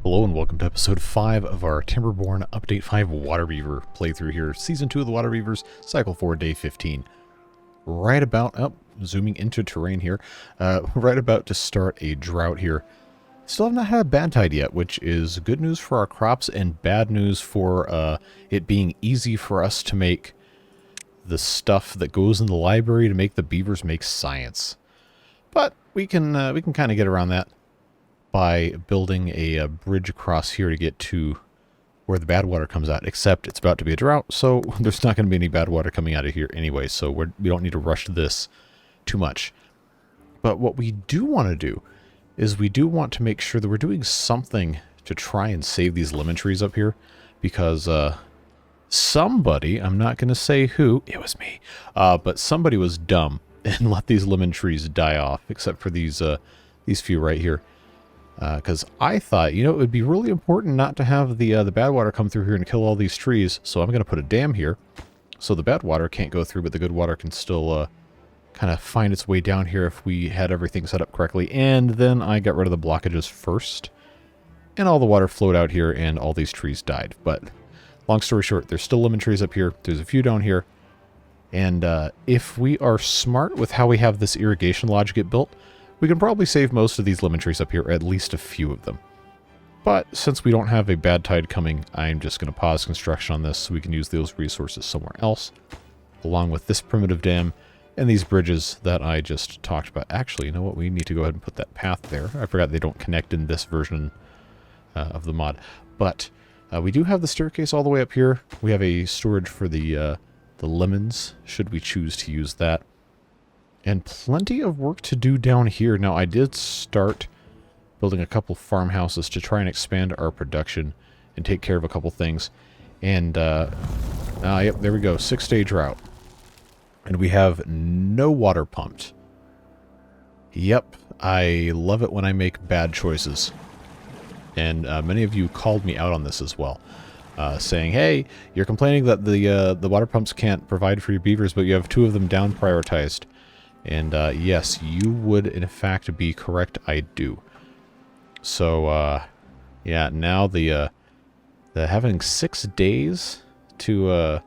Hello and welcome to episode 5 of our Timberborn Update 5 Waterbeaver playthrough here. Season 2 of the Waterbeavers, Cycle 4, Day 15. Right about, zooming into terrain here, right about to start a drought here. Still have not had a bad tide yet, which is good news for our crops and bad news for it being easy for us to make the stuff that goes in the library to make the beavers make science. But we can kind of get around that by building a bridge across here to get to where the bad water comes out, except it's about to be a drought, so there's not going to be any bad water coming out of here anyway, so we don't need to rush this too much. But what we do want to do is we do want to make sure that we're doing something to try and save these lemon trees up here, because somebody, I'm not going to say who, it was me, but somebody was dumb and let these lemon trees die off, except for these few right here. Because I thought, you know, it would be really important not to have the bad water come through here and kill all these trees, so I'm going to put a dam here, so the bad water can't go through, but the good water can still kind of find its way down here if we had everything set up correctly. And then I got rid of the blockages first, and all the water flowed out here, and all these trees died. But long story short, there's still lemon trees up here, there's a few down here, and if we are smart with how we have this irrigation lodge get built, we can probably save most of these lemon trees up here, or at least a few of them. But since we don't have a bad tide coming, I'm just going to pause construction on this so we can use those resources somewhere else, along with this primitive dam and these bridges that I just talked about. Actually, you know what? We need to go ahead and put that path there. I forgot they don't connect in this version of the mod. But we do have the staircase all the way up here. We have a storage for the lemons, should we choose to use that. And plenty of work to do down here. Now, I did start building a couple farmhouses to try and expand our production and take care of a couple things. And, yep, there we go. 6-day drought. And we have no water pumped. Yep, I love it when I make bad choices. And many of you called me out on this as well. Saying, hey, you're complaining that the water pumps can't provide for your beavers, but you have 2 of them down prioritized. And yes, you would in fact be correct. I do. So yeah, now the having 6 days to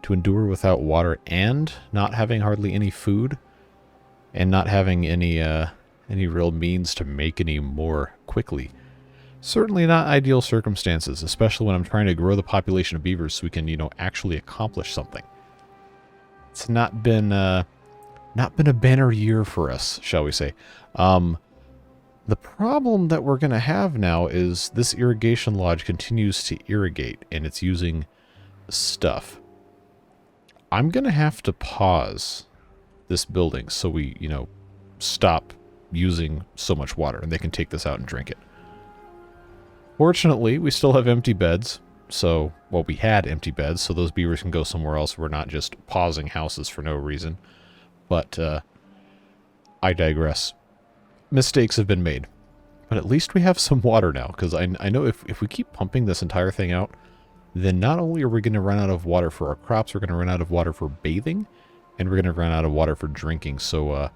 endure without water and not having hardly any food and not having any real means to make any more quickly. Certainly not ideal circumstances, especially when I'm trying to grow the population of beavers so we can, you know, actually accomplish something. It's not been a banner year for us, shall we say. The problem that we're going to have now is this irrigation lodge continues to irrigate, and it's using stuff. I'm going to have to pause this building so we, you know, stop using so much water, and they can take this out and drink it. Fortunately, we still have empty beds, so, well, we had empty beds, so those beavers can go somewhere else. We're not just pausing houses for no reason. But I digress. Mistakes have been made. But at least we have some water now, because I know if we keep pumping this entire thing out, then not only are we going to run out of water for our crops, we're going to run out of water for bathing, and we're going to run out of water for drinking. So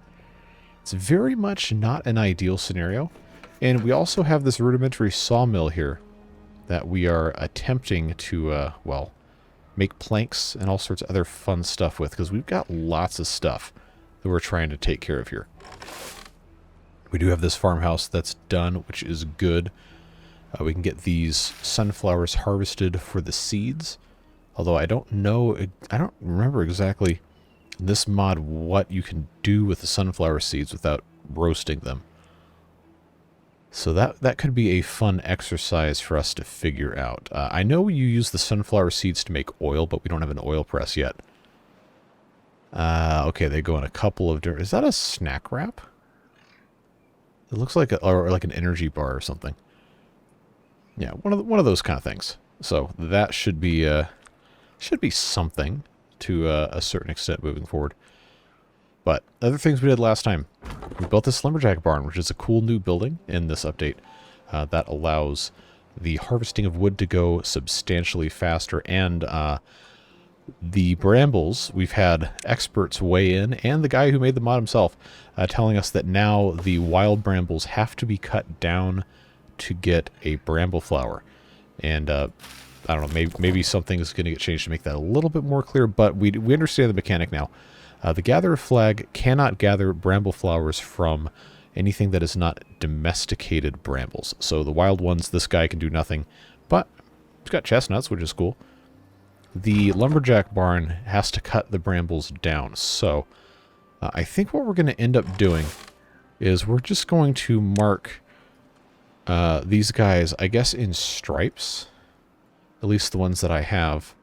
it's very much not an ideal scenario. And we also have this rudimentary sawmill here that we are attempting to, well, make planks and all sorts of other fun stuff with, because we've got lots of stuff that we're trying to take care of here. We do have this farmhouse that's done, which is good. We can get these sunflowers harvested for the seeds, although I don't remember exactly in this mod what you can do with the sunflower seeds without roasting them. So that could be a fun exercise for us to figure out. I know you use the sunflower seeds to make oil, but we don't have an oil press yet. Okay, they go in a couple of different... Is that a snack wrap? It looks like like an energy bar or something. Yeah, one of those kind of things. So that should be something to a certain extent moving forward. But other things we did last time. We built this lumberjack barn, which is a cool new building in this update that allows the harvesting of wood to go substantially faster. And the brambles, we've had experts weigh in, and the guy who made the mod himself telling us that now the wild brambles have to be cut down to get a bramble flower. And I don't know, maybe something's going to get changed to make that a little bit more clear, but we understand the mechanic now. The gatherer flag cannot gather bramble flowers from anything that is not domesticated brambles. So the wild ones, this guy can do nothing, but he's got chestnuts, which is cool. The lumberjack barn has to cut the brambles down. So I think what we're going to end up doing is we're just going to mark these guys, I guess, in stripes. At least the ones that I have.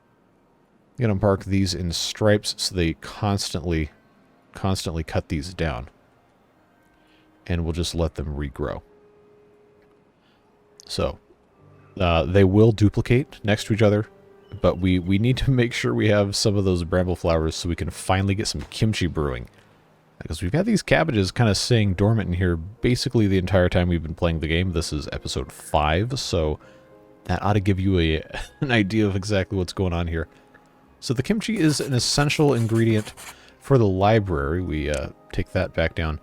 I'm going to mark these in stripes so they constantly cut these down. And we'll just let them regrow. So, they will duplicate next to each other, but we need to make sure we have some of those bramble flowers so we can finally get some kimchi brewing. Because we've had these cabbages kind of staying dormant in here basically the entire time we've been playing the game. This is episode 5, so that ought to give you an idea of exactly what's going on here. So the kimchi is an essential ingredient for the library. We take that back down.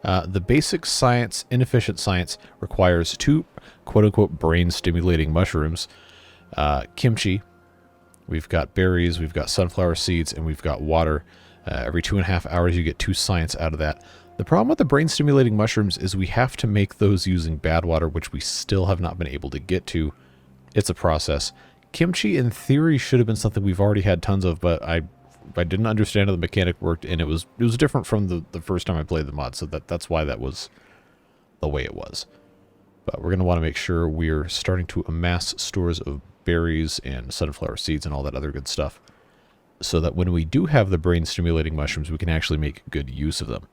The basic science, inefficient science, requires 2 quote-unquote brain-stimulating mushrooms. Kimchi, we've got berries, we've got sunflower seeds, and we've got water. Every 2.5 hours you get 2 science out of that. The problem with the brain-stimulating mushrooms is we have to make those using bad water, which we still have not been able to get to. It's a process. Kimchi, in theory, should have been something we've already had tons of, but I didn't understand how the mechanic worked, and it was different from the first time I played the mod, so that's why that was the way it was. But we're going to want to make sure we're starting to amass stores of berries and sunflower seeds and all that other good stuff, so that when we do have the brain-stimulating mushrooms, we can actually make good use of them.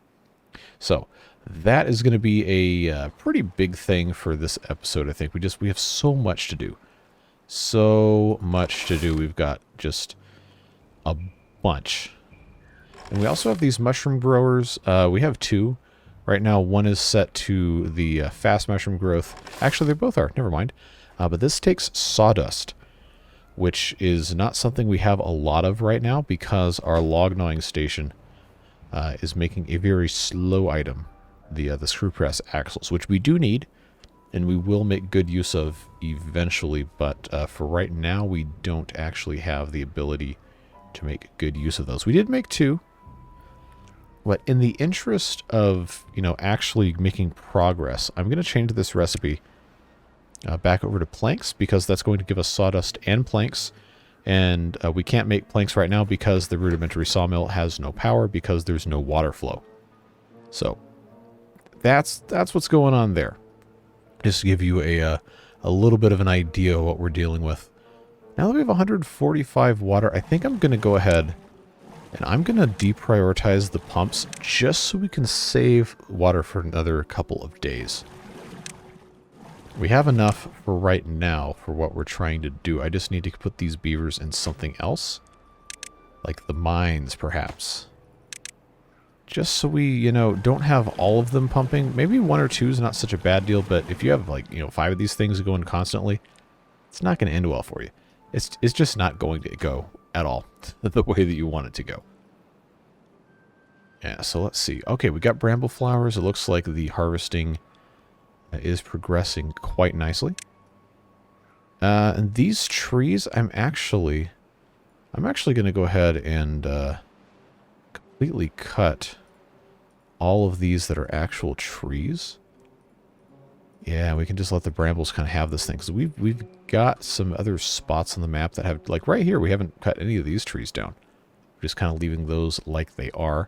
So that is going to be a pretty big thing for this episode, I think. We have so much to do. So much to do. We've got just a bunch. And we also have these mushroom growers. We have 2. Right now, one is set to the fast mushroom growth. Actually, they both are. Never mind. But this takes sawdust, which is not something we have a lot of right now because our log gnawing station is making a very slow item, the screw press axles, which we do need, and we will make good use of eventually, but for right now, we don't actually have the ability to make good use of those. We did make 2, but in the interest of, actually making progress, I'm going to change this recipe back over to planks, because that's going to give us sawdust and planks, and we can't make planks right now because the rudimentary sawmill has no power because there's no water flow. So that's what's going on there. Just to give you a little bit of an idea of what we're dealing with. Now that we have 145 water, I think I'm going to go ahead and I'm going to deprioritize the pumps just so we can save water for another couple of days. We have enough for right now for what we're trying to do. I just need to put these beavers in something else, like the mines perhaps. Just so we, don't have all of them pumping. Maybe 1 or 2 is not such a bad deal, but if you have 5 of these things going constantly, it's not going to end well for you. It's just not going to go at all the way that you want it to go. Yeah, so let's see. Okay, we got bramble flowers. It looks like the harvesting is progressing quite nicely. And these trees, I'm actually going to go ahead and completely cut all of these that are actual trees. Yeah, we can just let the brambles kind of have this thing. Because we've got some other spots on the map that have, like right here, we haven't cut any of these trees down. We're just kind of leaving those like they are.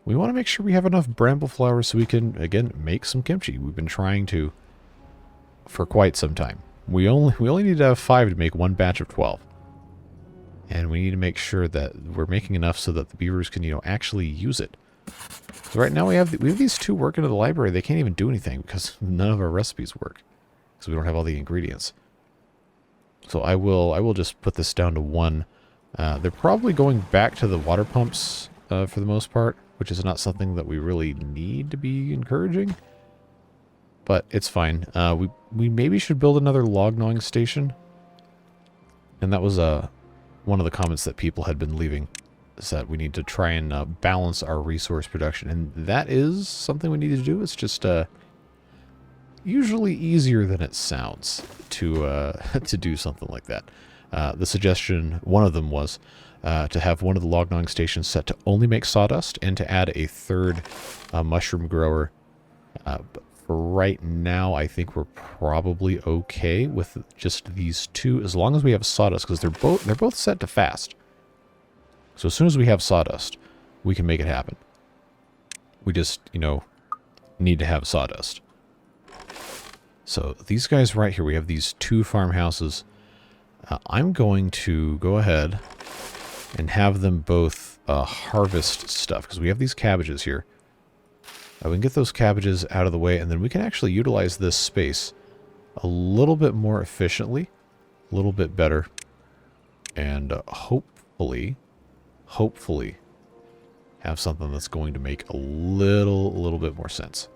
We want to make sure we have enough bramble flowers so we can, again, make some kimchi. We've been trying to for quite some time. We only need to have 5 to make 1 batch of 12. And we need to make sure that we're making enough so that the beavers can, actually use it. So right now we have these 2 working in the library. They can't even do anything because none of our recipes work. Because we don't have all the ingredients. So I will just put this down to 1. They're probably going back to the water pumps for the most part, which is not something that we really need to be encouraging. But it's fine. We maybe should build another log gnawing station. And that was one of the comments that people had been leaving, is that we need to try and balance our resource production. And that is something we need to do. It's just usually easier than it sounds to to do something like that. The suggestion, one of them was to have one of the log gnawing stations set to only make sawdust and to add a third mushroom grower. But for right now, I think we're probably okay with just these two, as long as we have sawdust, because they're both set to fast. So as soon as we have sawdust, we can make it happen. We just, you know, need to have sawdust. So these guys right here, we have these two farmhouses. I'm going to go ahead and have them both harvest stuff, because we have these cabbages here. We can get those cabbages out of the way, and then we can actually utilize this space a little bit more efficiently, a little bit better, and hopefully have something that's going to make a little bit more sense.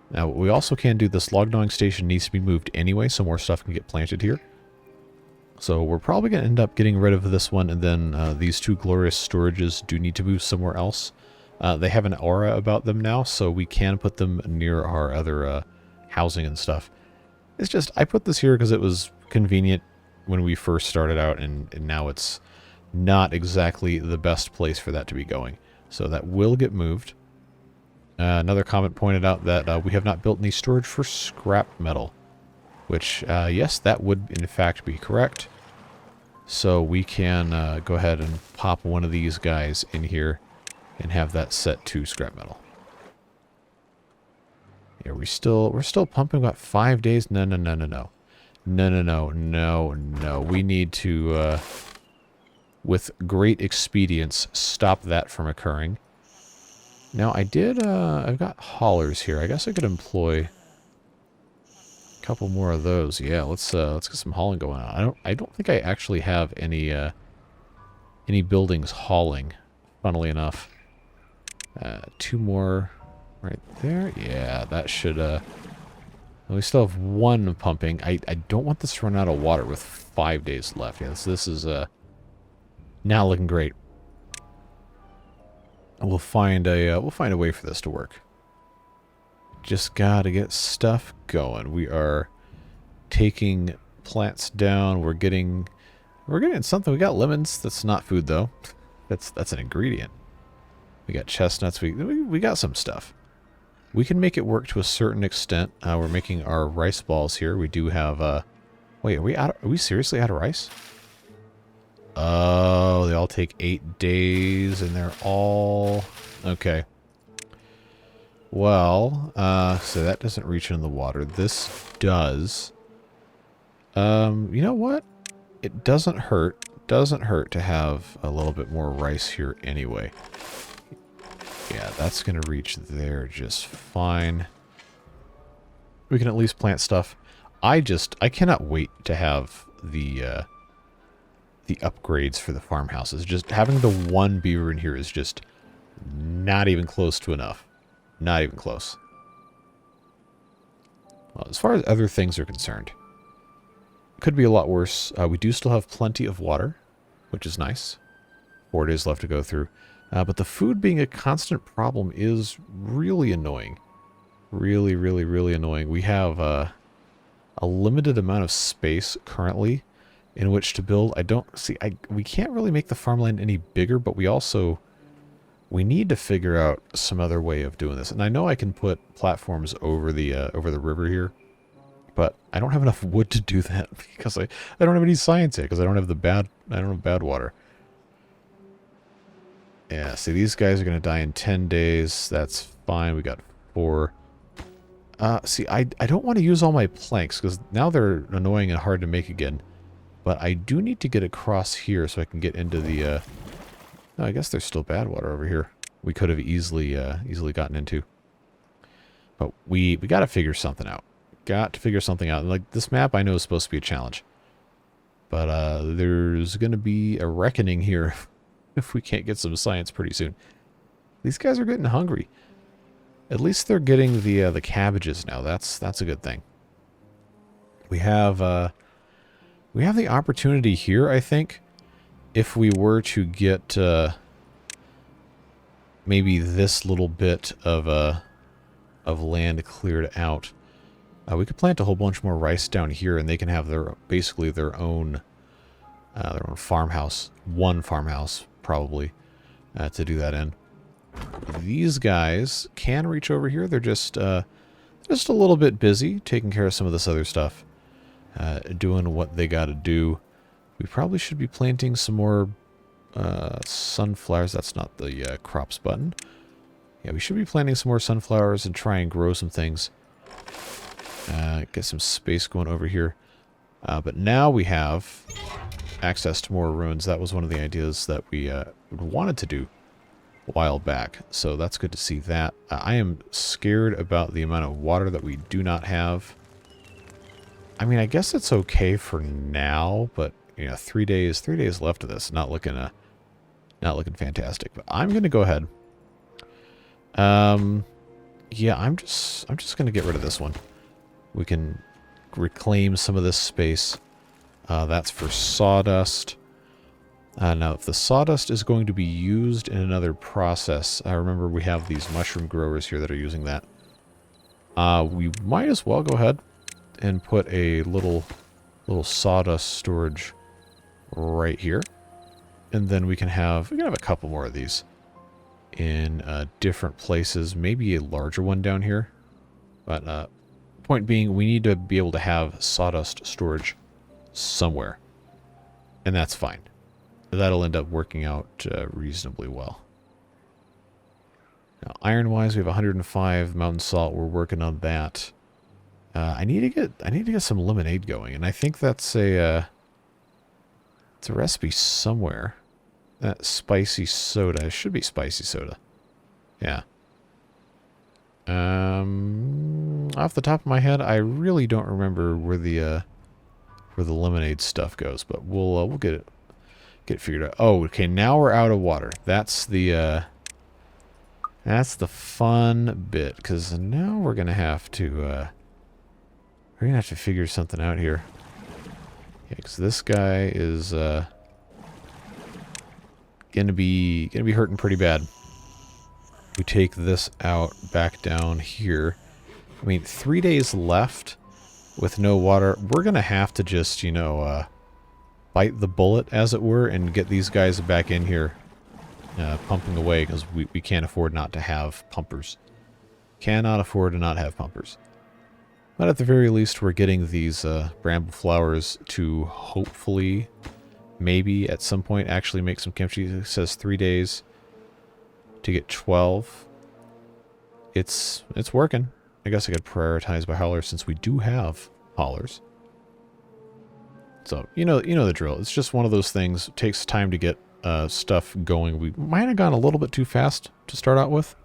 Now, we also can do this log gnawing station needs to be moved anyway, so more stuff can get planted here. So we're probably going to end up getting rid of this one, and then these two glorious storages do need to move somewhere else. They have an aura about them now, so we can put them near our other housing and stuff. It's just, I put this here because it was convenient when we first started out, and now it's not exactly the best place for that to be going. So that will get moved. Another comment pointed out that we have not built any storage for scrap metal, which, yes, that would in fact be correct. So we can go ahead and pop one of these guys in here and have that set to scrap metal. Yeah, we're still pumping about 5 days. No. We need to, with great expedience, stop that from occurring. Now, I've got haulers here. I guess I could employ a couple more of those. Yeah, let's get some hauling going on. I don't think I actually have any buildings hauling, funnily enough. Two more right there. Yeah, that should, we still have one pumping. I don't want this to run out of water with 5 days left. Yes, this is, now looking great. We'll find a way for this to work. Just gotta get stuff going. We are taking plants down. We're getting something. We got lemons. That's not food though. That's an ingredient. We got chestnuts. We got some stuff. We can make it work to a certain extent. We're making our rice balls here. We do have wait, are we seriously out of rice? Oh, they all take 8 days, and they're all... Okay. Well, so that doesn't reach into the water. This does. You know what? It doesn't hurt. Doesn't hurt to have a little bit more rice here anyway. Yeah, that's going to reach there just fine. We can at least plant stuff. I cannot wait to have the upgrades for the farmhouses. Just having the one beaver in here is just not even close to enough. Not even close. Well, as far as other things are concerned, could be a lot worse. We do still have plenty of water, which is nice. 4 days left to go through. But the food being a constant problem is really annoying. Really annoying. We have a limited amount of space currently in which to build. We can't really make the farmland any bigger, but we need to figure out some other way of doing this. And I know I can put platforms over the river here, but I don't have enough wood to do that because I don't have any science yet, because I don't have bad water. Yeah, see, these guys are going to die in 10 days. That's fine. We got 4. See, I don't want to use all my planks because now they're annoying and hard to make again. But I do need to get across here so I can get into the... No, I guess there's still bad water over here. We could have easily gotten into. But we got to figure something out. Got to figure something out. Like, this map I know is supposed to be a challenge. But there's going to be a reckoning here if we can't get some science pretty soon. These guys are getting hungry. At least they're getting the cabbages now. That's a good thing. We have the opportunity here, I think, if we were to get maybe this little bit of land cleared out. We could plant a whole bunch more rice down here, and they can have basically their own farmhouse. One farmhouse, probably, to do that in. These guys can reach over here. They're just a little bit busy taking care of some of this other stuff. Doing what they got to do. We probably should be planting some more sunflowers. That's not the crops button. Yeah, we should be planting some more sunflowers and try and grow some things. Get some space going over here. But now we have access to more ruins. That was one of the ideas that we wanted to do a while back. So that's good to see that. I am scared about the amount of water that we do not have. I mean, I guess it's okay for now, but you know, 3 days left of this. Not looking fantastic. But I'm gonna go ahead. Yeah, I'm just gonna get rid of this one. We can reclaim some of this space. That's for sawdust. Now, if the sawdust is going to be used in another process, I remember we have these mushroom growers here that are using that. We might as well go ahead and put a little sawdust storage right here, and then we can have a couple more of these in different places. Maybe a larger one down here, but point being, we need to be able to have sawdust storage somewhere, and that's fine. That'll end up working out reasonably well. Now, iron-wise, we have 105 mountain salt. We're working on that. I need to get some lemonade going, and I think that's it's a recipe somewhere. That spicy soda. It should be spicy soda. Yeah. Off the top of my head, I really don't remember where the lemonade stuff goes, but we'll get it figured out. Oh, okay. Now we're out of water. That's the fun bit, because now we're gonna have to figure something out here. Yeah, because this guy is gonna be hurting pretty bad. We take this out back down here. I mean, 3 days left with no water. We're gonna have to just, bite the bullet, as it were, and get these guys back in here pumping away, because we can't afford not to have pumpers. Cannot afford to not have pumpers. But at the very least, we're getting these bramble flowers to hopefully, maybe at some point, actually make some kimchi. It says 3 days to get 12. It's working. I guess I could prioritize by hauler, since we do have haulers. So, you know the drill. It's just one of those things. It takes time to get stuff going. We might have gone a little bit too fast to start out with.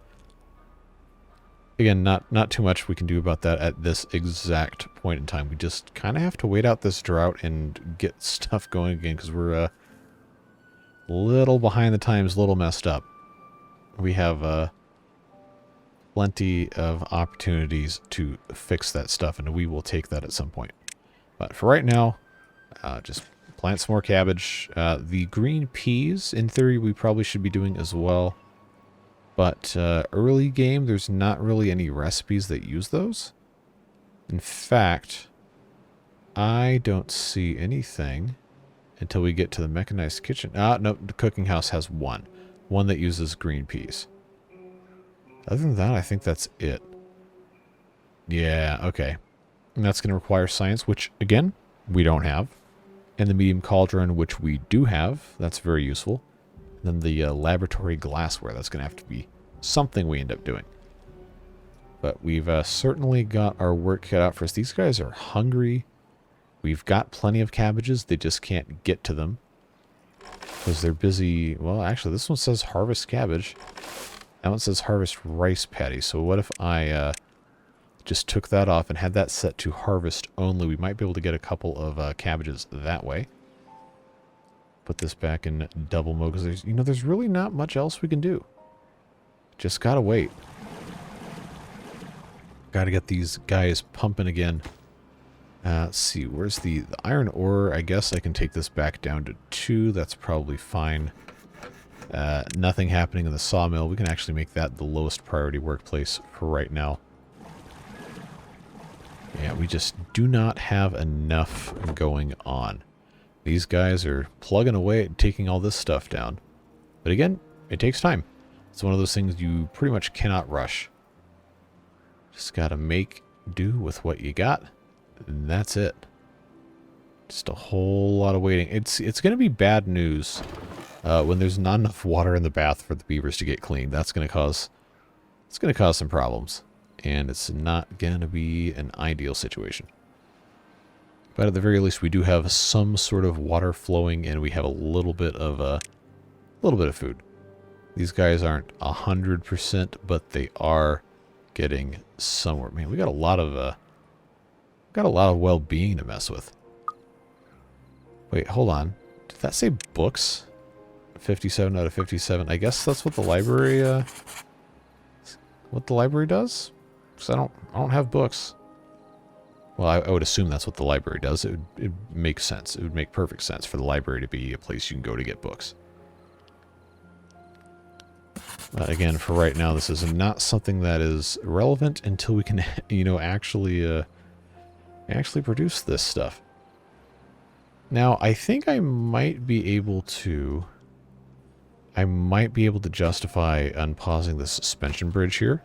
Again, not too much we can do about that at this exact point in time. We just kind of have to wait out this drought and get stuff going again, because we're a little behind the times, a little messed up. We have plenty of opportunities to fix that stuff, and we will take that at some point. But for right now, just plant some more cabbage. The green peas, in theory, we probably should be doing as well. But early game, there's not really any recipes that use those. In fact, I don't see anything until we get to the mechanized kitchen. No, the cooking house has one that uses green peas. Other than that, I think that's it. Yeah, okay. And that's going to require science, which, again, we don't have. And the medium cauldron, which we do have. That's very useful. And then the laboratory glassware. That's going to have to be something we end up doing. But we've certainly got our work cut out for us. These guys are hungry. We've got plenty of cabbages. They just can't get to them, because they're busy. Well, actually, this one says harvest cabbage. That one says harvest rice patty. So what if I just took that off and had that set to harvest only? We might be able to get a couple of cabbages that way. Put this back in double mode, because there's really not much else we can do. Just gotta wait. Gotta get these guys pumping again. Let's see, where's the iron ore? I guess I can take this back down to 2. That's probably fine. Nothing happening in the sawmill. We can actually make that the lowest priority workplace for right now. Yeah, We just do not have enough going on. These guys are plugging away at taking all this stuff down. But again, it takes time. It's one of those things you pretty much cannot rush. Just gotta make do with what you got, and that's it. Just a whole lot of waiting. It's going to be bad news when there's not enough water in the bath for the beavers to get clean. That's going to cause some problems, and it's not going to be an ideal situation. But at the very least, we do have some sort of water flowing, and we have a little bit of food. These guys aren't 100%, but they are getting somewhere. Man, we got a lot of well-being to mess with. Wait, hold on. Did that say books? 57 out of 57. I guess that's what the library does? Because I don't have books. Well, I would assume that's what the library does. It would make sense. It would make perfect sense for the library to be a place you can go to get books. But again, for right now, this is not something that is relevant until we can, actually produce this stuff. Now, I think I might be able to justify unpausing the suspension bridge here.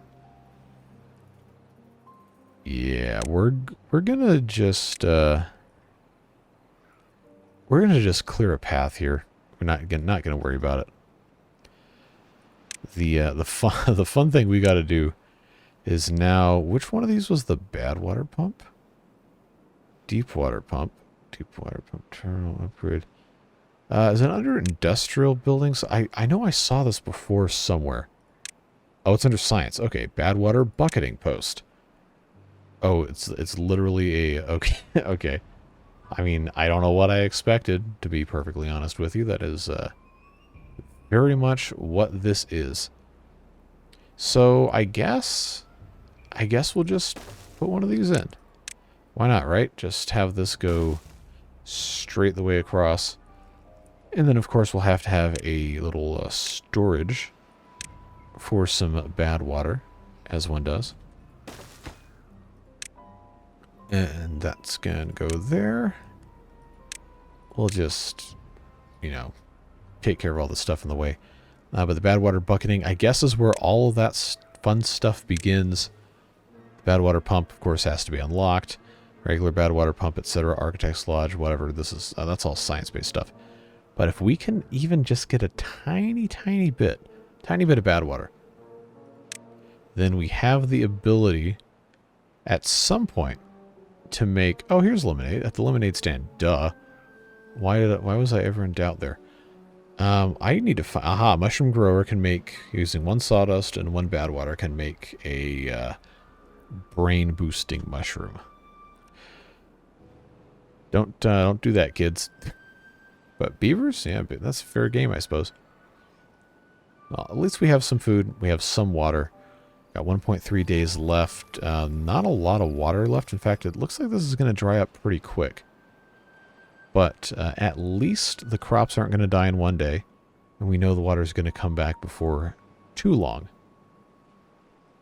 Yeah, we're gonna just clear a path here. We're not gonna worry about it. The fun thing we got to do is now, which one of these was the bad water pump? Deep water pump terminal upgrade. Is it under industrial buildings? I know I saw this before somewhere. Oh, it's under science. Okay, bad water bucketing post. Oh, it's literally a okay. Okay. I mean, I don't know what I expected, to be perfectly honest with you. That is very much what this is. So I guess we'll just put one of these in. Why not, right? Just have this go straight the way across. And then, of course, we'll have to have a little storage for some bad water, as one does. And that's going to go there. We'll just, take care of all the stuff in the way. But the bad water bucketing, I guess, is where all of that fun stuff begins. The bad water pump, of course, has to be unlocked. Regular bad water pump, etc. Architect's Lodge, whatever. This is that's all science-based stuff. But if we can even just get a tiny bit of bad water, then we have the ability at some point to make... Oh, here's lemonade at the lemonade stand. Duh. Why was I ever in doubt there? I need to find... Aha, mushroom grower can make, using one sawdust and one bad water, can make a brain-boosting mushroom. Don't do that, kids. But beavers? Yeah, that's a fair game, I suppose. Well, at least we have some food. We have some water. Got 1.3 days left. Not a lot of water left. In fact, it looks like this is going to dry up pretty quick. But at least the crops aren't going to die in one day. And we know the water is going to come back before too long.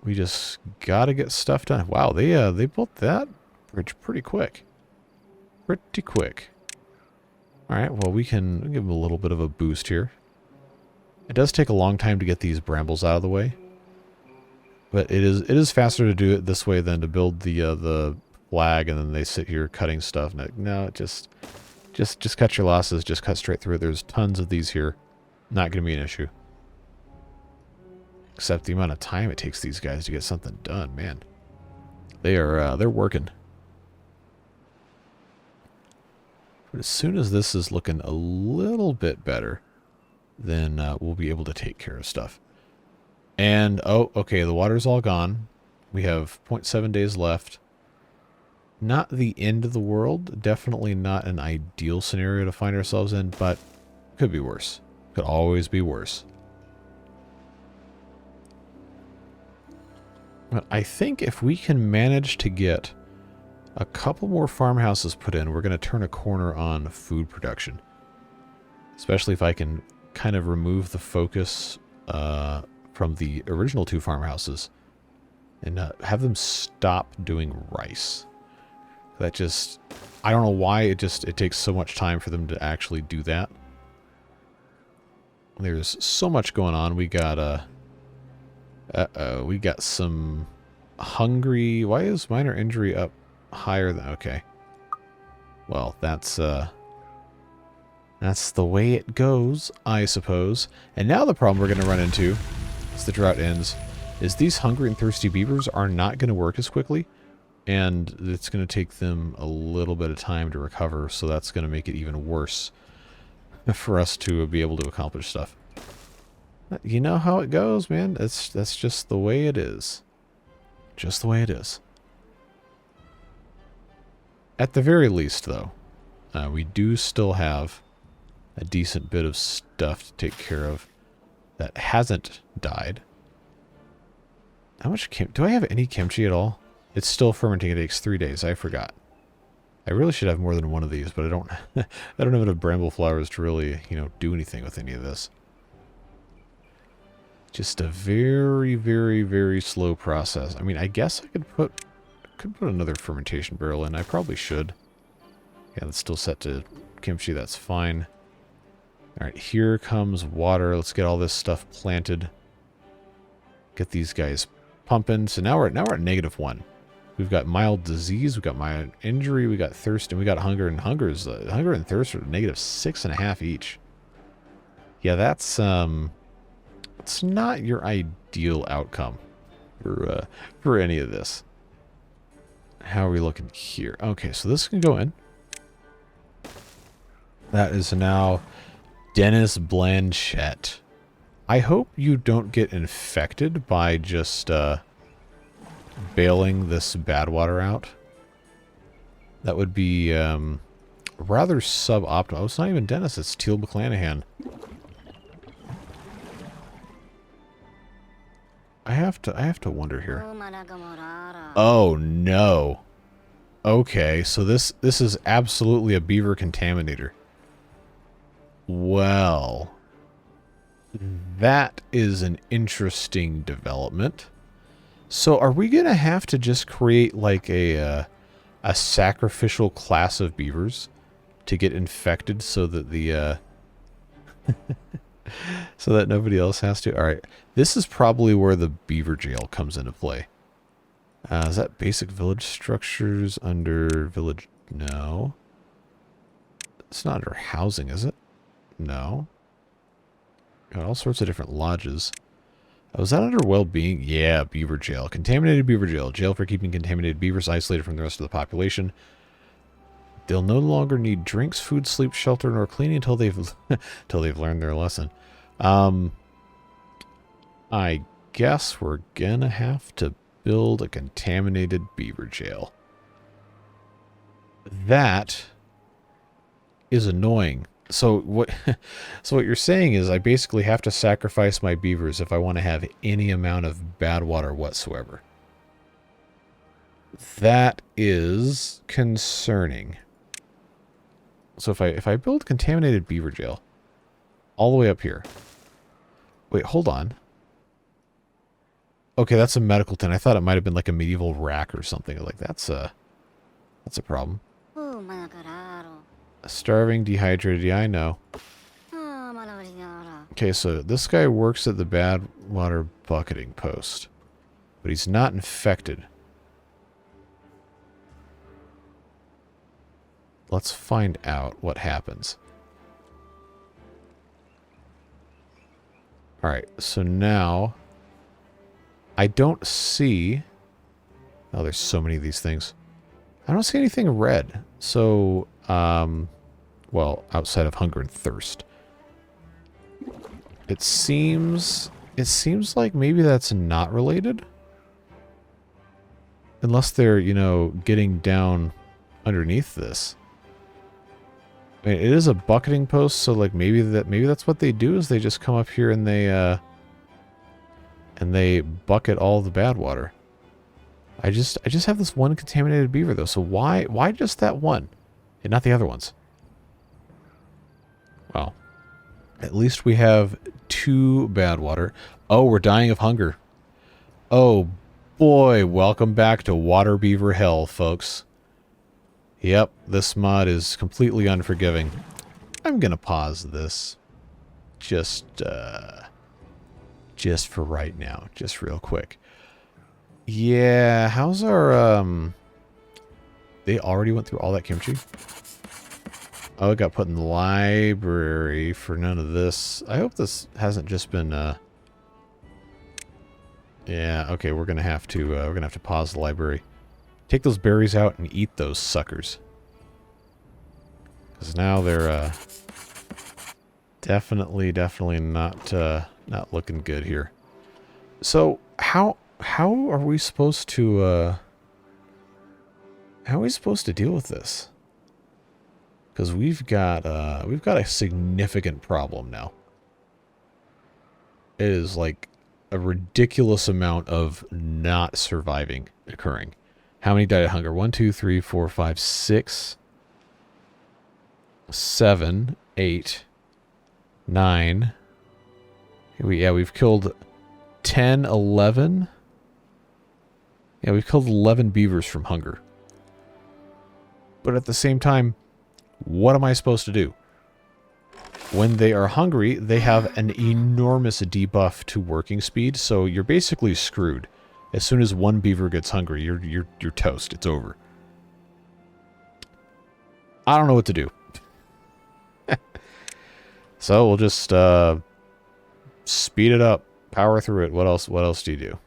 We just got to get stuff done. Wow, they built that bridge pretty quick. Pretty quick. Alright, well, we can give them a little bit of a boost here. It does take a long time to get these brambles out of the way. But it is faster to do it this way than to build the flag and then they sit here cutting stuff. No, just cut your losses. Just cut straight through. There's tons of these here. Not going to be an issue. Except the amount of time it takes these guys to get something done, man. They're working. But as soon as this is looking a little bit better, then we'll be able to take care of stuff. And, oh, okay, the water's all gone. We have 0.7 days left. Not the end of the world. Definitely not an ideal scenario to find ourselves in, but could be worse. Could always be worse. But I think if we can manage to get a couple more farmhouses put in, we're going to turn a corner on food production. Especially if I can kind of remove the focus from the original two farmhouses and have them stop doing rice. That just, I don't know why it takes so much time for them to actually do that. There's so much going on. We got we got some hungry. Why is minor injury up higher than okay? Well, that's the way it goes, I suppose. And now the problem we're going to run into, as the drought ends, is these hungry and thirsty beavers are not going to work as quickly, and it's going to take them a little bit of time to recover, so that's going to make it even worse for us to be able to accomplish stuff. You know how it goes, man. That's just the way it is. Just the way it is. At the very least, though, we do still have a decent bit of stuff to take care of that hasn't died. How much do I have any kimchi at all? It's still fermenting. It takes 3 days. I forgot. I really should have more than one of these, but I don't. I don't have enough bramble flowers to really, do anything with any of this. Just a very, very, very slow process. I mean, I guess I could put another fermentation barrel in. I probably should. Yeah, that's still set to kimchi. That's fine. All right, here comes water. Let's get all this stuff planted. Get these guys pumping. So now we're at -1. We've got mild disease. We've got mild injury. We got thirst, and we got hunger. And hunger and thirst are -6.5 each. Yeah, that's it's not your ideal outcome for any of this. How are we looking here? Okay, so this can go in. That is now Dennis Blanchett. I hope you don't get infected by just bailing this bad water out. That would be rather suboptimal. Oh, it's not even Dennis, it's Teal McClanahan. I have to wonder here. Oh no. Okay, so this is absolutely a beaver contaminator. Well, that is an interesting development. So are we going to have to just create like a sacrificial class of beavers to get infected so that the so that nobody else has to? All right. This is probably where the beaver jail comes into play. Is that basic village structures under village? No. It's not under housing, is it? No. Got all sorts of different lodges. Oh, is that under well-being? Yeah, beaver jail. Contaminated beaver jail. Jail for keeping contaminated beavers isolated from the rest of the population. They'll no longer need drinks, food, sleep, shelter, nor cleaning until they've learned their lesson. I guess we're gonna have to build a contaminated beaver jail. That is annoying. So what you're saying is I basically have to sacrifice my beavers if I want to have any amount of bad water whatsoever. That is concerning. So if I build contaminated beaver jail all the way up here. Wait, hold on. Okay, that's a medical tent. I thought it might have been like a medieval rack or something. Like that's a problem. Starving, dehydrated, yeah, I know. Okay, so this guy works at the bad water bucketing post. But he's not infected. Let's find out what happens. Alright, so now I don't see... Oh, there's so many of these things. I don't see anything red. So, well, outside of hunger and thirst. It seems like maybe that's not related. Unless they're, you know, getting down underneath this. I mean, it is a bucketing post, so like maybe that's what they do is they just come up here and they bucket all the bad water. I just have this one contaminated beaver though, so why just that one and not the other ones? Well, at least we have 2 bad water. Oh, we're dying of hunger. Oh boy, welcome back to water beaver hell, folks. Yep, this mod is completely unforgiving. I'm gonna pause this. Just for right now. Just real quick. Yeah, how's our, They already went through all that kimchi? Oh, it got put in the library for none of this. I hope this hasn't just been, Yeah, okay, we're gonna have to pause the library. Take those berries out and eat those suckers. Because now they're, definitely not looking good here. So, how are we supposed to, how are we supposed to deal with this? Because we've got a significant problem now. It is like a ridiculous amount of not surviving occurring. How many died of hunger? 1, 2, 3, 4, 5, 6, 7, 8, 9. We've killed 10, 11. Yeah, we've killed 11 beavers from hunger. But at the same time, what am I supposed to do? When they are hungry, they have an enormous debuff to working speed, so you're basically screwed. As soon as one beaver gets hungry, you're toast. It's over. I don't know what to do. So we'll just speed it up, power through it. What else do you do?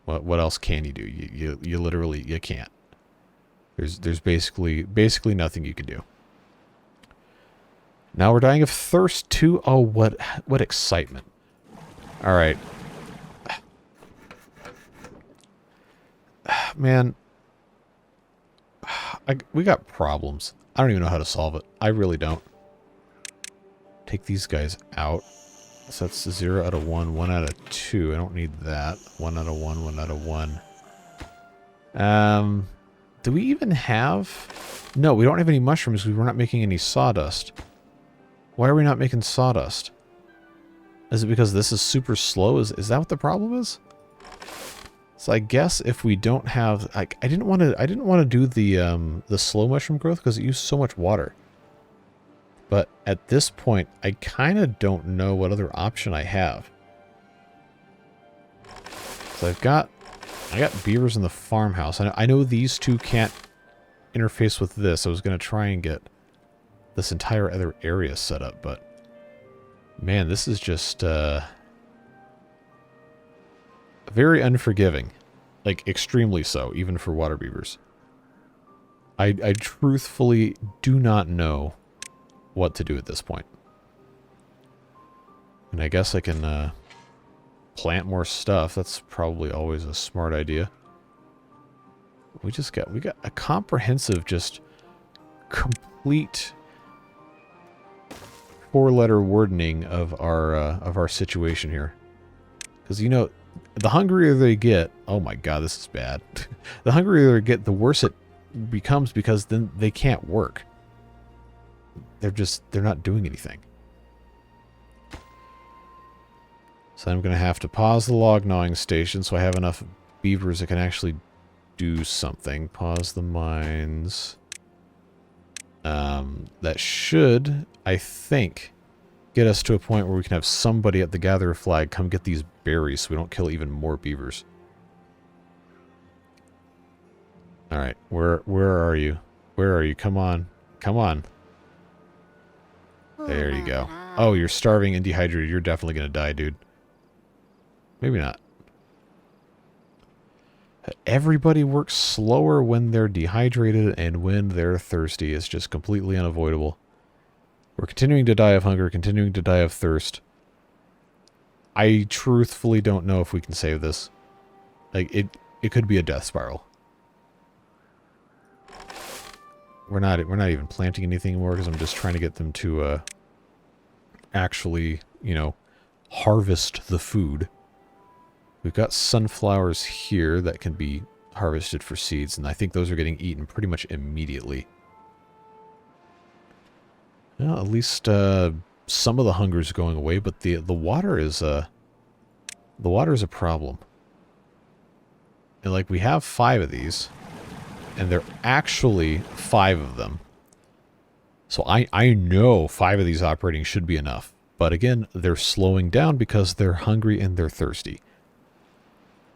What else can you do? You literally can't. There's basically nothing you can do. Now we're dying of thirst too. Oh, what excitement. All right. Man, we got problems. I don't even know how to solve it. I really don't. Take these guys out. So that's 0 out of 1, 1 out of 2. I don't need that. 1 out of 1, 1 out of 1. Do we even have... No, we don't have any mushrooms because we're not making any sawdust. Why are we not making sawdust? Is it because this is super slow? Is that what the problem is? So I guess if we don't have... I didn't want to do the slow mushroom growth because it used so much water. But at this point, I kind of don't know what other option I have. So I got beavers in the farmhouse. I know these two can't interface with this. I was going to try and get this entire other area set up, but man, this is just very unforgiving. Like, extremely so, even for water beavers. I truthfully do not know what to do at this point. And I guess I can plant more stuff. That's probably always a smart idea. We got a comprehensive, just complete 4-letter wordening of our situation here. Because, you know, the hungrier they get, oh my god, this is bad. The hungrier they get, the worse it becomes, because then they can't work. They're not doing anything. So I'm going to have to pause the log gnawing station so I have enough beavers that can actually do something. Pause the mines. That should, I think, get us to a point where we can have somebody at the gatherer flag come get these berries so we don't kill even more beavers. Alright, where are you? Where are you? Come on. Come on. There you go. Oh, you're starving and dehydrated. You're definitely going to die, dude. Maybe not. Everybody works slower when they're dehydrated and when they're thirsty. It's just completely unavoidable. We're continuing to die of hunger, continuing to die of thirst. I truthfully don't know if we can save this. Like, it could be a death spiral. We're not even planting anything anymore because I'm just trying to get them to actually, you know, harvest the food. We've got sunflowers here that can be harvested for seeds, and I think those are getting eaten pretty much immediately. Well, at least some of the hunger is going away, but the water is a problem. And like, we have 5 of these. and there are actually 5 of them. So I know 5 of these operating should be enough. But again, they're slowing down because they're hungry and they're thirsty.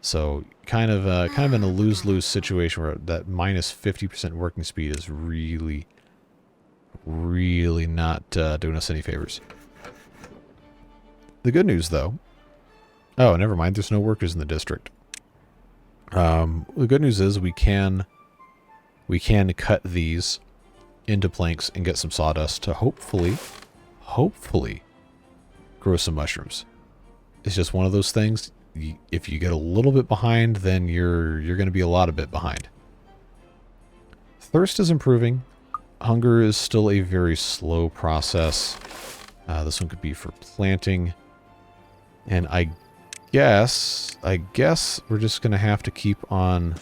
So kind of in a lose-lose situation where that minus 50% working speed is really, really not doing us any favors. The good news, though... Oh, never mind. There's no workers in the district. The good news is we can cut these into planks and get some sawdust to hopefully grow some mushrooms. It's just one of those things. If you get a little bit behind, then you're going to be a lot of bit behind. Thirst is improving. Hunger is still a very slow process. This one could be for planting. And I guess we're just going to have to keep on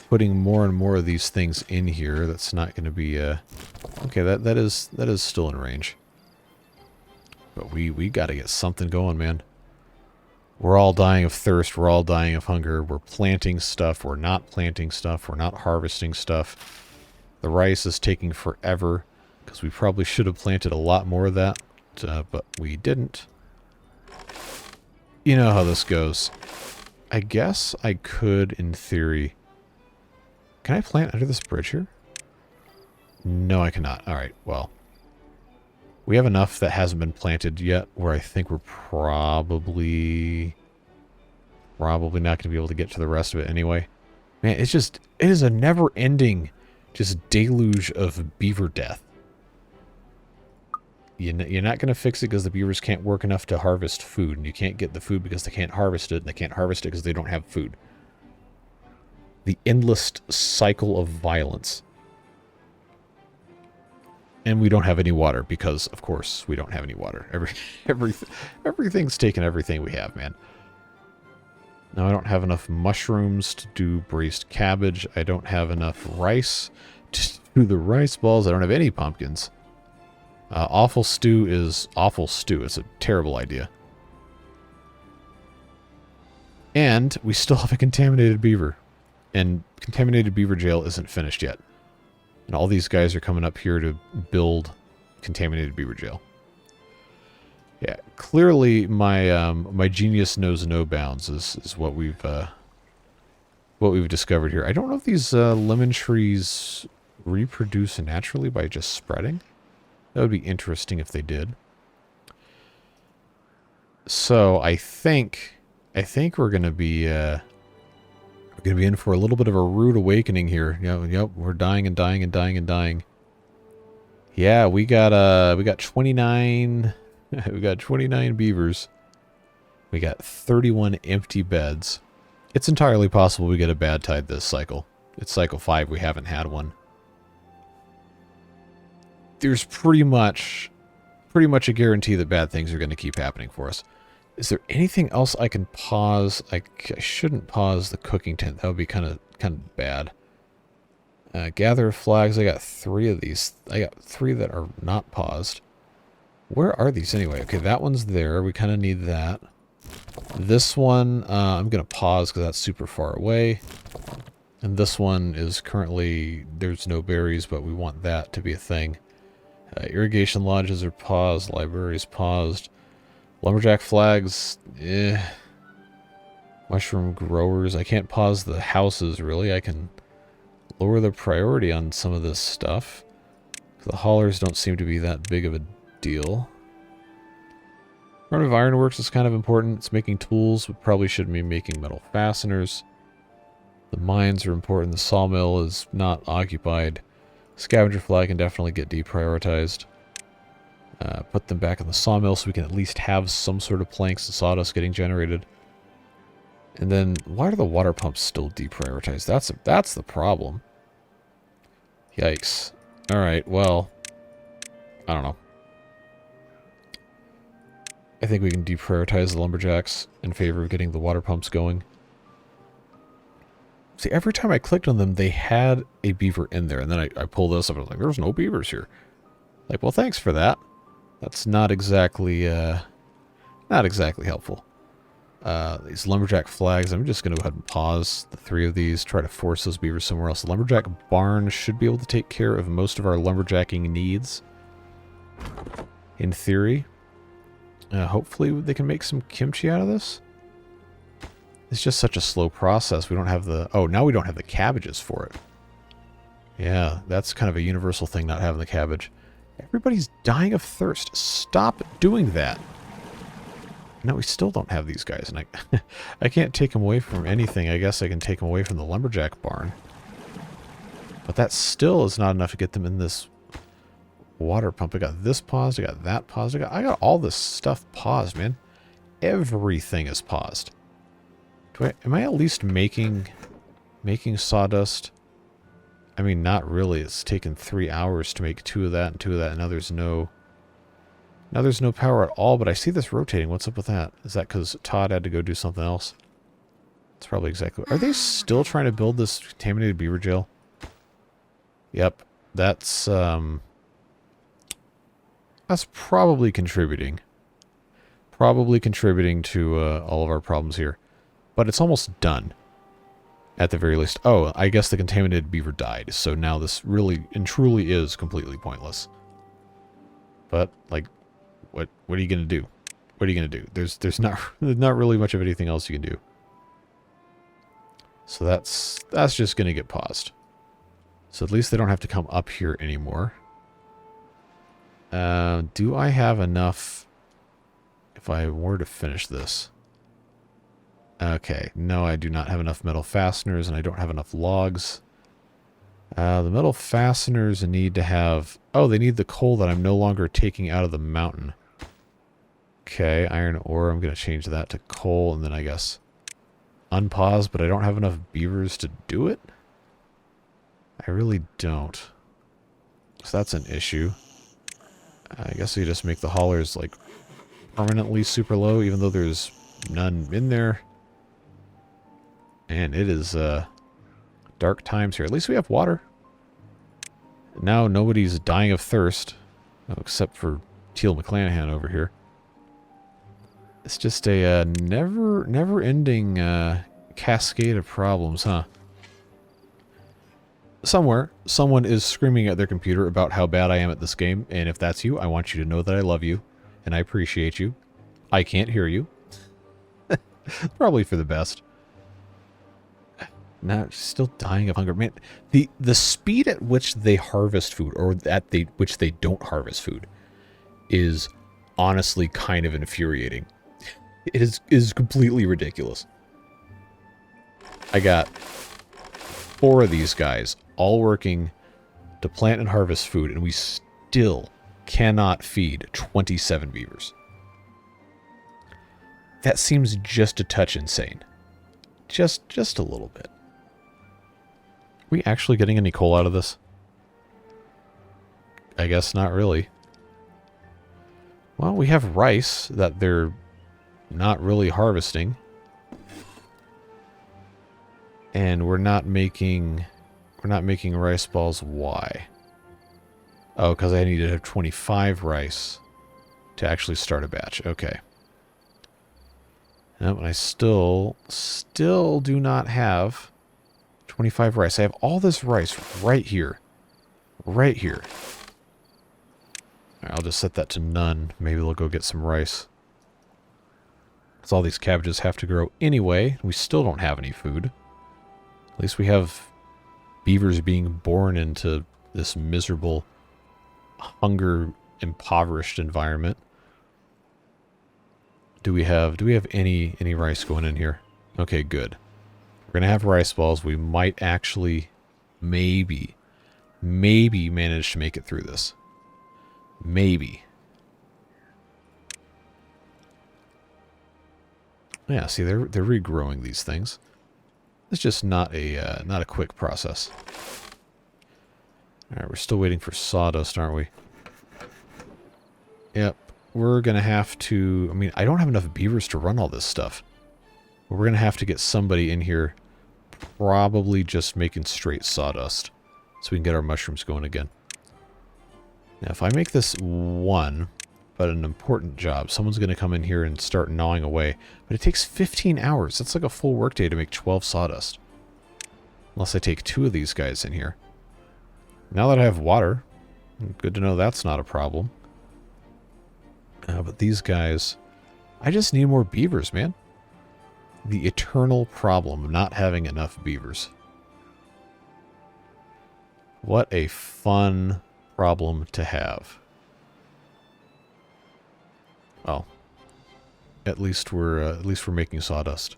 putting more and more of these things in here. That's not going to be okay, that is still in range. But we got to get something going, man. We're all dying of thirst. We're all dying of hunger. We're planting stuff. We're not planting stuff. We're not harvesting stuff. The rice is taking forever because we probably should have planted a lot more of that, but we didn't. You know how this goes. I guess I could, in theory... Can I plant under this bridge here? No, I cannot. Alright, well... We have enough that hasn't been planted yet, where I think we're probably not going to be able to get to the rest of it anyway. Man, it is a never-ending just deluge of beaver death. You're not going to fix it because the beavers can't work enough to harvest food, and you can't get the food because they can't harvest it, and they can't harvest it because they don't have food. The endless cycle of violence. And we don't have any water because, of course, we don't have any water. Everything's taken everything we have, man. Now, I don't have enough mushrooms to do braised cabbage. I don't have enough rice to do the rice balls. I don't have any pumpkins. Awful stew is awful stew. It's a terrible idea. And we still have a contaminated beaver. And contaminated beaver jail isn't finished yet. And all these guys are coming up here to build contaminated beaver jail. Yeah, clearly my genius knows no bounds is what we've discovered here. I don't know if these lemon trees reproduce naturally by just spreading. That would be interesting if they did. So I think we're gonna be in for a little bit of a rude awakening here. Yep, we're dying and dying and dying and dying. Yeah, we got 29 we got 29 beavers. We got 31 empty beds. It's entirely possible we get a bad tide this cycle. It's cycle 5, we haven't had one. There's pretty much a guarantee that bad things are going to keep happening for us. Is there anything else I can pause? I shouldn't pause the cooking tent. That would be kind of bad. Gather flags. I got 3 of these. I got 3 that are not paused. Where are these anyway? Okay, that one's there. We kind of need that. This one, I'm going to pause because that's super far away. And this one is currently, there's no berries, but we want that to be a thing. Irrigation lodges are paused. Libraries paused. Lumberjack flags, Mushroom growers. I can't pause the houses, really. I can lower the priority on some of this stuff. The haulers don't seem to be that big of a deal. Primitive ironworks is kind of important. It's making tools. We probably shouldn't be making metal fasteners. The mines are important. The sawmill is not occupied. Scavenger flag can definitely get deprioritized. Put them back in the sawmill so we can at least have some sort of planks and sawdust getting generated. And then, why are the water pumps still deprioritized? That's the problem. Yikes. Alright, well, I don't know. I think we can deprioritize the lumberjacks in favor of getting the water pumps going. See, every time I clicked on them, they had a beaver in there. And then I pulled this up and I was like, there's no beavers here. Like, well, thanks for that. That's not exactly helpful. these lumberjack flags. I'm just going to go ahead and pause the 3 of these, try to force those beavers somewhere else. The lumberjack barn should be able to take care of most of our lumberjacking needs, in theory. Hopefully they can make some kimchi out of this. It's just such a slow process. We don't have the... Oh, now we don't have the cabbages for it. Yeah, that's kind of a universal thing, not having the cabbage. Everybody's dying of thirst. Stop doing that. No, we still don't have these guys, and I can't take them away from anything. I guess I can take them away from the lumberjack barn. But that still is not enough to get them in this water pump. I got this paused, I got that paused, I got all this stuff paused, man. Everything is paused. Am I at least making sawdust? I mean, not really. It's taken 3 hours to make 2 of that and 2 of that, and now there's no power at all, but I see this rotating. What's up with that? Is that because Todd had to go do something else? That's probably exactly... Are they still trying to build this contaminated beaver jail? Yep. That's probably contributing. Probably contributing to all of our problems here. But it's almost done. At the very least. Oh, I guess the contaminated beaver died, so now this really and truly is completely pointless. But, like... What are you going to do? What are you going to do? There's not really much of anything else you can do. So that's just going to get paused. So at least they don't have to come up here anymore. Do I have enough if I were to finish this? Okay, no, I do not have enough metal fasteners, and I don't have enough logs. The metal fasteners need to have... Oh, they need the coal that I'm no longer taking out of the mountain. Okay, iron ore, I'm going to change that to coal, and then I guess unpause, but I don't have enough beavers to do it? I really don't. So that's an issue. I guess we just make the haulers, like, permanently super low, even though there's none in there. And it is, dark times here. At least we have water. Now nobody's dying of thirst. Except for Teal McClanahan over here. It's just a never-ending cascade of problems, huh? Somewhere, someone is screaming at their computer about how bad I am at this game, and if that's you, I want you to know that I love you, and I appreciate you. I can't hear you. Probably for the best. Now, still dying of hunger. Man, the speed at which they harvest food, or which they don't harvest food, is honestly kind of infuriating. It is completely ridiculous. I got 4 of these guys all working to plant and harvest food, and we still cannot feed 27 beavers. That seems just a touch insane. Just a little bit. Are we actually getting any coal out of this? I guess not really. Well, we have rice that they're not really harvesting. And we're not making rice balls. Why? Oh, because I need to have 25 rice to actually start a batch. Okay. Nope, and I still do not have 25 rice. I have all this rice right here. Right here. All right, I'll just set that to none. Maybe they'll go get some rice. Because all these cabbages have to grow anyway. We still don't have any food. At least we have beavers being born into this miserable, hunger, impoverished environment. Do we have any rice going in here? Okay, good. We're gonna have rice balls. We might actually, maybe manage to make it through this. Maybe. Yeah, see, they're regrowing these things. It's just not a quick process. All right, we're still waiting for sawdust, aren't we? Yep. We're gonna have to. I mean, I don't have enough beavers to run all this stuff. We're gonna have to get somebody in here, probably just making straight sawdust, so we can get our mushrooms going again. Now, if I make this 1, but an important job. Someone's going to come in here and start gnawing away. But it takes 15 hours. That's like a full workday to make 12 sawdust. Unless I take 2 of these guys in here. Now that I have water, good to know that's not a problem. But these guys, I just need more beavers, man. The eternal problem of not having enough beavers. What a fun problem to have. Well, at least we're making sawdust,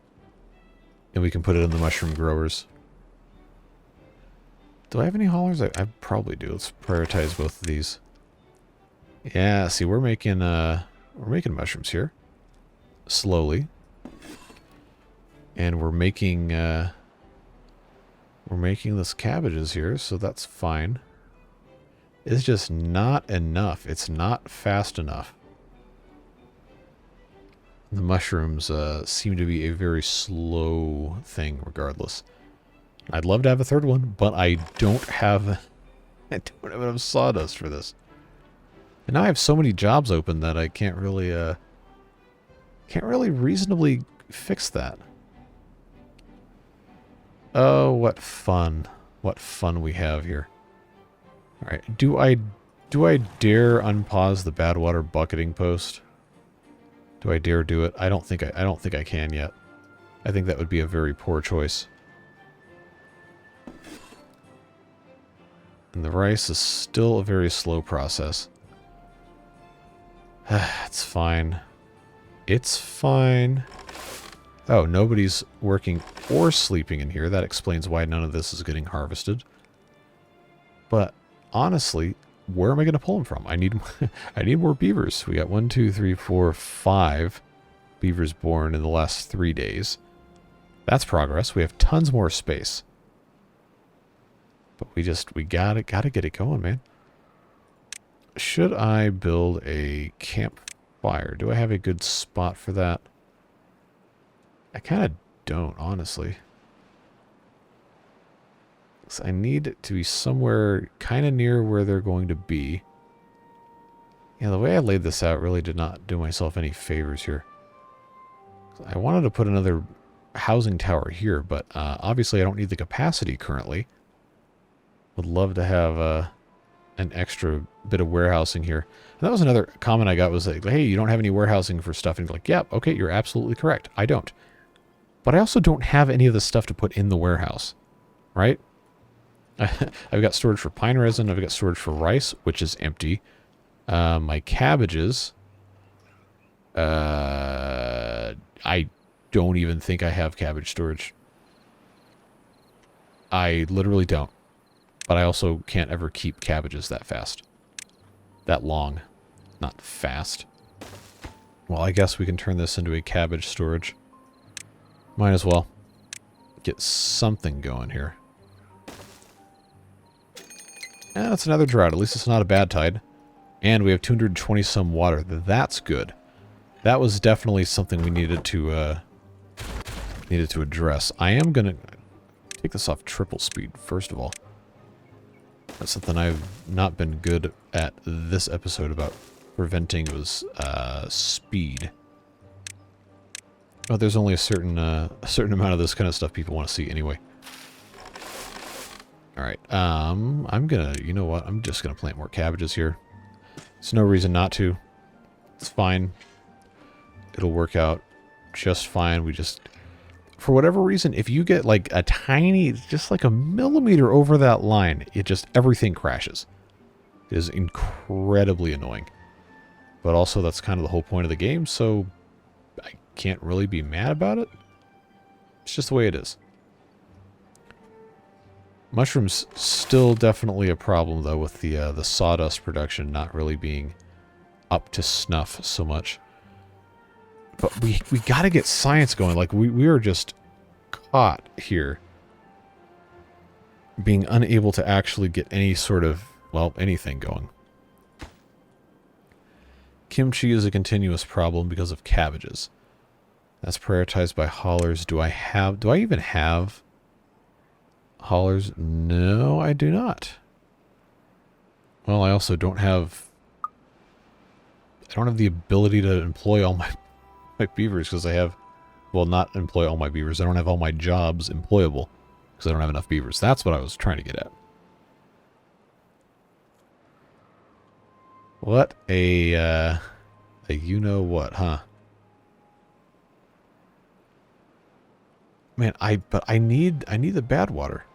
and we can put it in the mushroom growers. Do I have any haulers? I probably do. Let's prioritize both of these. Yeah, see, we're making mushrooms here, slowly, and we're making this cabbages here, so that's fine. It's just not enough. It's not fast enough. The mushrooms seem to be a very slow thing, regardless. I'd love to have a third one, but I don't have enough sawdust for this. And now I have so many jobs open that I can't really reasonably fix that. Oh, what fun! What fun we have here. All right, do I dare unpause the bad water bucketing post? Do I dare do it? I don't think I can yet. I think that would be a very poor choice. And the rice is still a very slow process. It's fine. It's fine. Oh, nobody's working or sleeping in here. That explains why none of this is getting harvested. But honestly, where am I going to pull them from? I need more beavers. We got 1, 2, 3, 4, 5 beavers born in the last 3 days. That's progress. We have tons more space. But we gotta get it going, man. Should I build a campfire? Do I have a good spot for that? I kind of don't, honestly. So I need it to be somewhere kind of near where they're going to be. Yeah, the way I laid this out really did not do myself any favors here. I wanted to put another housing tower here, but obviously I don't need the capacity currently. Would love to have an extra bit of warehousing here. And that was another comment I got, was like, hey, you don't have any warehousing for stuff. And you're like, yeah, okay, you're absolutely correct. I don't. But I also don't have any of the stuff to put in the warehouse, right? I've got storage for pine resin. I've got storage for rice, which is empty. My cabbages, I don't even think I have cabbage storage. I literally don't. But I also can't ever keep cabbages that fast. That long. Not fast. Well, I guess we can turn this into a cabbage storage. Might as well get something going here. And that's another drought. At least it's not a bad tide. And we have 220 some water. That's good. That was definitely something we needed to address. I am gonna take this off triple speed first of all. That's something I've not been good at this episode about preventing, was speed. Oh, there's only a certain amount of this kind of stuff people want to see anyway. All right, I'm gonna, you know what? I'm just gonna plant more cabbages here. There's no reason not to. It's fine. It'll work out just fine. We just, for whatever reason, if you get like a tiny, just like a millimeter over that line, it just, everything crashes. It is incredibly annoying. But also, that's kind of the whole point of the game, so I can't really be mad about it. It's just the way it is. Mushrooms still definitely a problem, though, with the sawdust production not really being up to snuff so much. But we got to get science going. Like, we are just caught here being unable to actually get any sort of, well, anything going. Kimchi is a continuous problem because of cabbages. That's prioritized by haulers. Do I even have haulers? No, I do not. Well, I also don't have I don't have the ability to employ all my beavers because I have, well, not employ all my beavers. I don't have all my jobs employable because I don't have enough beavers. That's what I was trying to get at. What a you-know-what, huh? Man, but I need the bad water.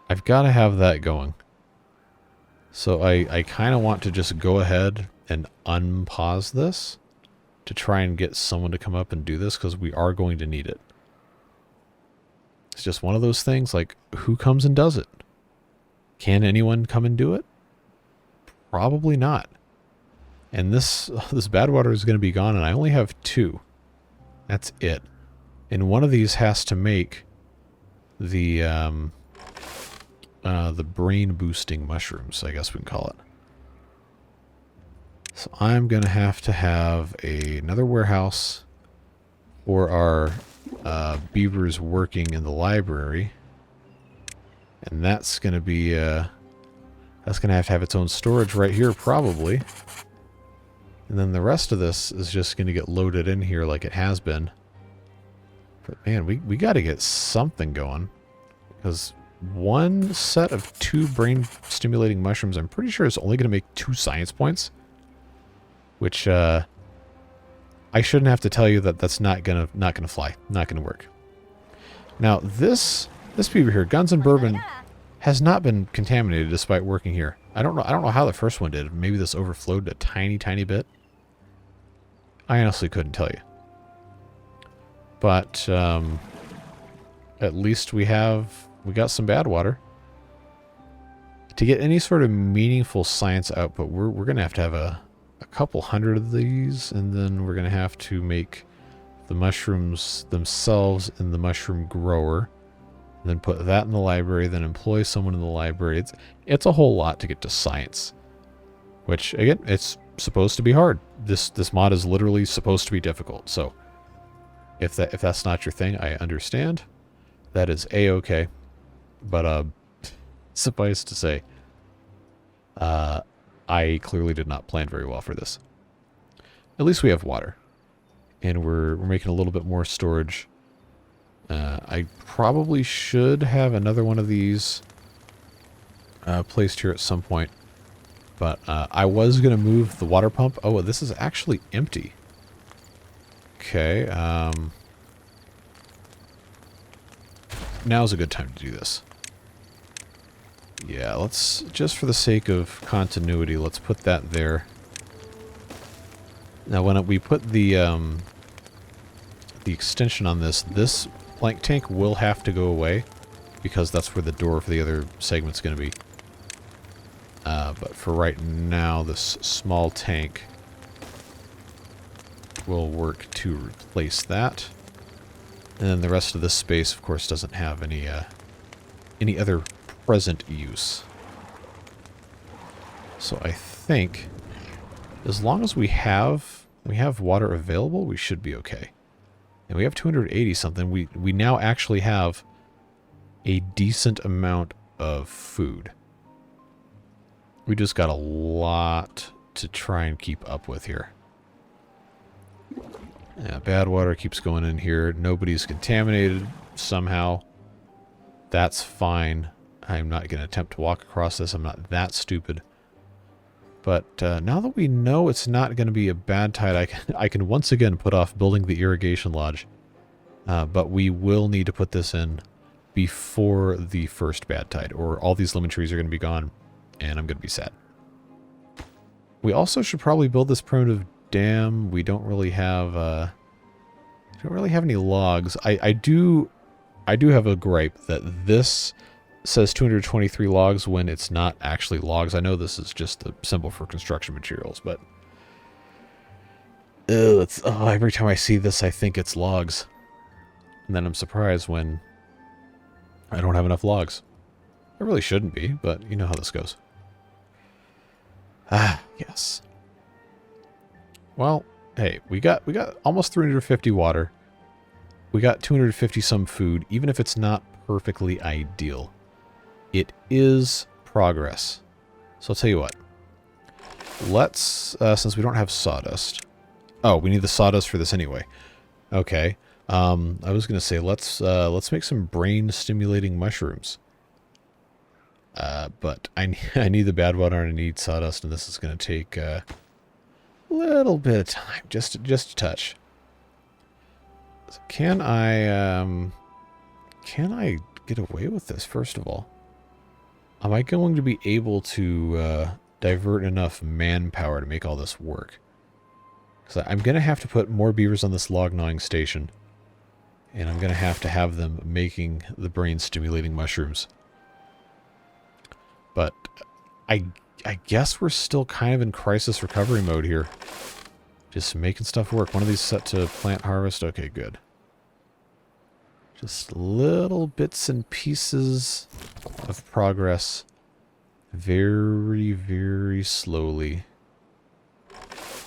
I've got to have that going. So I kind of want to just go ahead and unpause this to try and get someone to come up and do this because we are going to need it. It's just one of those things, like, who comes and does it? Can anyone come and do it? Probably not. And this bad water is going to be gone, and I only have 2. That's it. And one of these has to make the brain boosting mushrooms, I guess we can call it. So I'm going to have another warehouse for our beavers working in the library. And that's going to be, that's going to have its own storage right here, probably. And then the rest of this is just going to get loaded in here like it has been. But man, we got to get something going. Because one set of 2 brain stimulating mushrooms, I'm pretty sure is only going to make 2 science points. Which, I shouldn't have to tell you that that's not gonna fly. Not gonna work. Now, this beaver here, Guns and Bourbon, has not been contaminated despite working here. I don't know how the first one did. Maybe this overflowed a tiny bit. I honestly couldn't tell you. But at least we got some bad water. To get any sort of meaningful science output, we're gonna have to have a couple hundred of these, and then we're gonna have to make the mushrooms themselves in the mushroom grower, and then put that in the library, then employ someone in the library. It's a whole lot to get to science, which again, it's supposed to be hard. This mod is literally supposed to be difficult. So if that's not your thing, I understand. That is a-okay. But suffice to say, I clearly did not plan very well for this. At least we have water, and we're making a little bit more storage. I probably should have another one of these placed here at some point, but I was going to move the water pump. Oh, this is actually empty. Okay. Now's a good time to do this. Yeah, let's, just for the sake of continuity, let's put that there. Now, when we put the extension on this blank tank will have to go away, because that's where the door for the other segment's going to be. But for right now, this small tank will work to replace that. And then the rest of this space, of course, doesn't have any other present use. So I think as long as we have water available, we should be okay. And we have 280 something. We now actually have a decent amount of food. We just got a lot to try and keep up with here. Yeah, bad water keeps going in here. Nobody's contaminated somehow. That's fine. I'm not going to attempt to walk across this. I'm not that stupid. But now that we know it's not going to be a bad tide, I can once again put off building the irrigation lodge. But we will need to put this in before the first bad tide, or all these lemon trees are going to be gone, and I'm going to be sad. We also should probably build this primitive dam. We don't really have any logs. I do have a gripe that this says 223 logs when it's not actually logs. I know this is just a symbol for construction materials, but every time I see this, I think it's logs. And then I'm surprised when I don't have enough logs. I really shouldn't be, but you know how this goes. Ah, yes. Well, hey, we got almost 350 water. We got 250 some food, even if it's not perfectly ideal. It is progress. So I'll tell you what. let's, since we don't have sawdust. Oh, we need the sawdust for this anyway. Okay. I was going to say, let's make some brain-stimulating mushrooms. But I need the bad water and I need sawdust, and this is going to take a little bit of time, just a touch. So can I get away with this, first of all? Am I going to be able to divert enough manpower to make all this work? Because I'm going to have to put more beavers on this log gnawing station. And I'm going to have them making the brain-stimulating mushrooms. But I guess we're still kind of in crisis recovery mode here. Just making stuff work. One of these set to plant harvest. Okay, good. Just little bits and pieces of progress. Very, very slowly.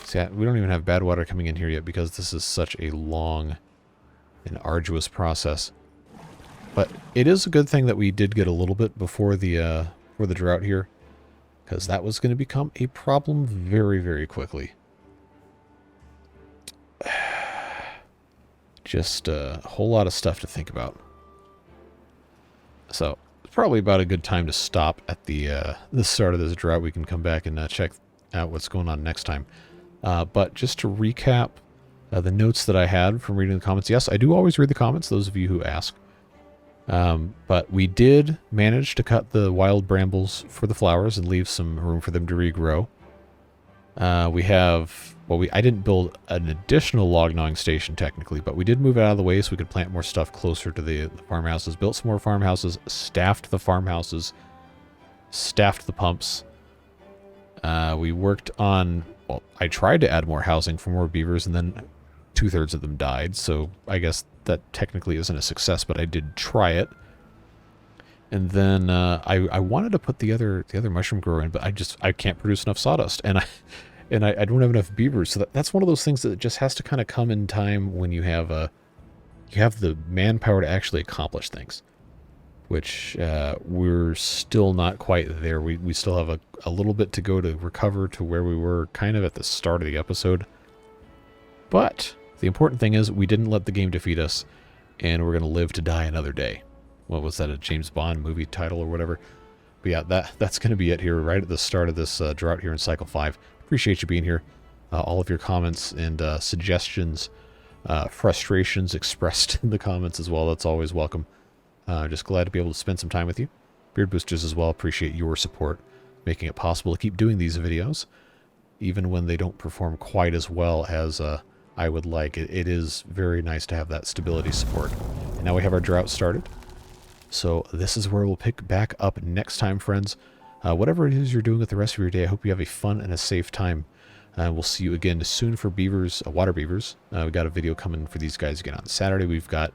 See, we don't even have bad water coming in here yet because this is such a long and arduous process. But it is a good thing that we did get a little bit before the drought here, because that was going to become a problem very, very quickly. Just a whole lot of stuff to think about. So it's probably about a good time to stop at the start of this drought. We can come back and check out what's going on next time. But just to recap the notes that I had from reading the comments. Yes, I do always read the comments, those of you who ask. But we did manage to cut the wild brambles for the flowers and leave some room for them to regrow. We have, well, I didn't build an additional log gnawing station technically, but we did move it out of the way so we could plant more stuff closer to the farmhouses. Built some more farmhouses, staffed the farmhouses, staffed the pumps. We worked on, well, I tried to add more housing for more beavers, and then 2/3 of them died, so I guess that technically isn't a success, but I did try it. And then I wanted to put the other mushroom grower in, but I can't produce enough sawdust, and I don't have enough beavers. So that's one of those things that just has to kind of come in time when you have the manpower to actually accomplish things, which we're still not quite there. We still have a little bit to go to recover to where we were kind of at the start of the episode. But the important thing is we didn't let the game defeat us, and we're going to live to die another day. What was that, a James Bond movie title or whatever? But yeah, that's going to be it here right at the start of this drought here in Cycle 5. Appreciate you being here. All of your comments and suggestions, frustrations expressed in the comments as well. That's always welcome. Just glad to be able to spend some time with you. Beard Boosters as well, appreciate your support, making it possible to keep doing these videos, even when they don't perform quite as well as I would like. It is very nice to have that stability support. And now we have our drought started. So this is where we'll pick back up next time, friends. Whatever it is you're doing with the rest of your day, I hope you have a fun and a safe time. We'll see you again soon for beavers, water beavers. We got a video coming for these guys again on Saturday. We've got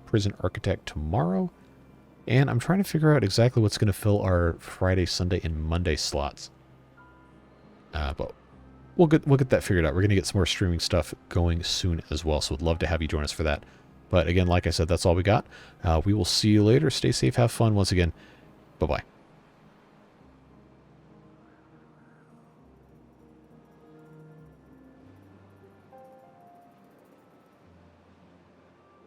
Prison Architect tomorrow. And I'm trying to figure out exactly what's going to fill our Friday, Sunday, and Monday slots. But we'll get that figured out. We're going to get some more streaming stuff going soon as well. So we'd love to have you join us for that. But again, like I said, that's all we got. We will see you later. Stay safe. Have fun once again. Bye-bye.